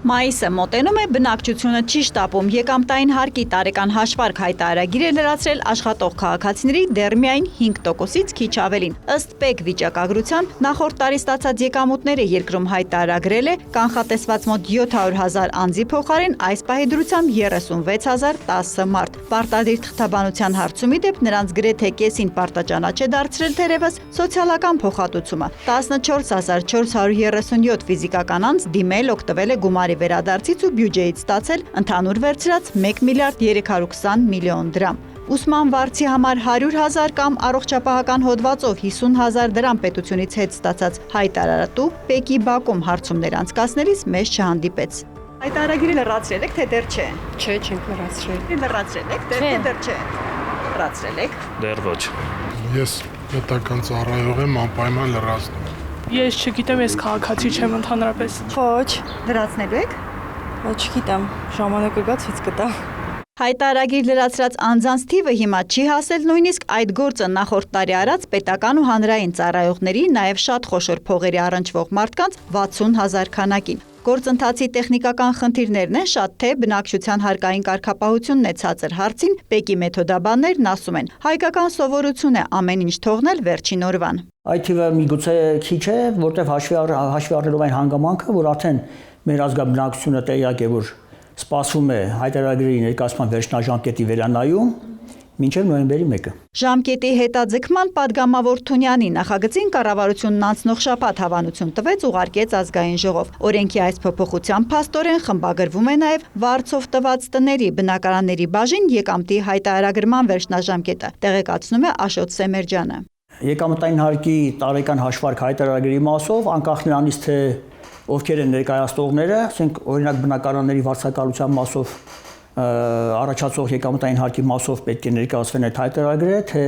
Մայիսը մոտենում է, բնակչությունը չի շտապում, եկամտային հարկի տարեկան հաշվարկ հայտարարագիր է լրացրել աշխատող քաղաքացիների դեռ միայն 5%-ից քիչ ավելին։ Ըստ ՊԵԿ վիճակագրության, նախորդ տարի ստացած եկամուտները երկրում հայտարարագրել է կանխատեսված մոտ 700,000 անձի փոխարեն այս պահի դրությամբ 36,010 մարդ։ Պարտադիր թղթաբանության հարցումի դեպ նրանց գրեթե կեսին պարտաճանաչ է դարձրել թերևս սոցիալական փոխհատուցումը։ 14,437 ֆիզիկական անձ դիմել օգտվել է գումարի վերադարձից ու բյուջեից ստացել ընդհանուր վերցրած 1 միլիարդ 320 միլիոն դրամ։ Ուսման վարձի համար 100,000 կամ առողջապահական հոդվածով 50,000 դրամ պետությունից հետ ստացած հայտարարատու ՊԵԿ-ի բակում հարցումներ անցկացնելիս մեզ չհանդիպեց։ Հայտարարագիրը լրացրել եք, թե դեռ չէ։ Չէ, չենք լրացրել։ Լրացրել եք, թե դեռ չէ։ Լրացրել եք։ Դեռ ոչ։ Ես պետական ծառայող եմ, անպայման լրացնում։ Ես չգիտեմ, ես քաղաքացի չեմ ընդհանրապես։ Ոչ, Լրացնելու եք։ չգիտեմ, ժամանակը գա ցույց կտա։ Հայտարարագիր լրացրած անձանց թիվը հիմա չի հասել նույնիսկ այդ գործը նախորդ տարի արած պետական ու հանրային ծառայողների, նաև շատ խոշոր փողերի առնչվող մարդկանց 60,000 քանակին։ Գործընթացի տեխնիկական խնդիրներն են շատ թե բնակչության հարկային կարգապահությունն է ցածր հարցին, ՊԵԿ-ի մեթոդաբաններն ասում են, հայկական սովորություն է ամեն ինչ թողնել վերջին օրվան։ Այդ թիվը միգուցե քիչ է, որտեղ հաշվի առնելով այն հանգամանքը, որ արդեն մեր ազգաբնակչությունը տեղյակ է, որ սպասվում է հայտարարագրի ներկայացման վերջնաժամկետի վերանայում մինչև նոյեմբերի 1-ը։ Ժամկետի հետաձգման պատգամավոր Թունյանի նախագծին կառավարությունն անցնող շաբաթ հավանություն տվեց, ուղարկեց ազգային ժողով։ Օրենքի այս փոփոխությամբ փաստորեն խմբագրվում է նաև վարձով տված տների բնակարանների բաժին եկամտի հայտարարագրման վերջնաժամկետը, տեղեկացնում է Աշոտ Սեմերջյանը։ Եկամտային հարկի տարեկան հաշվարկ հայտարարագրի մասով, անկախ նրանից թե ովքեր են ներկայացնողները, ասենք օրինակ բնակարանների վարձակալության մասով առաջացող եկամտային հարկի մասով պետք է ներկայացվեն այդ հայտարարագրերը, թե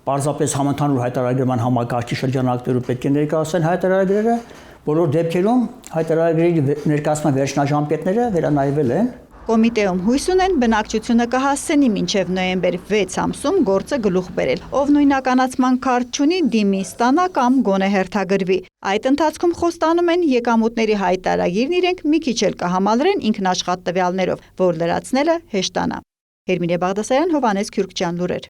պարզապես համընդհանուր հայտարարագրման համակարգի շրջանակներում պետք է ներկայացվեն հայտարարագրերը, բոլոր դեպքերում հայտարարագրերի ներկայացման վերջնաժամկետները վերանայվել են։ Կոմիտեում հույս ունեն բնակչությունը կհասցնի մինչև նոյեմբեր 6 ամսում գործը գլուխ բերել։ Ով նույնականացման քարտ չունի, դիմի ստանա կամ գոնե հերթագրվի։ Այդ ընթացքում խոստանում են եկամուտների հայտարարագիրն իրենք մի քիչ էլ կհամալրեն ինքնաշխատ տվյալներով, որ լրացնելը հեշտանա։ Հերմինե Բաղդասարյան, Հովհաննես Քյուրքչյան, լուրեր։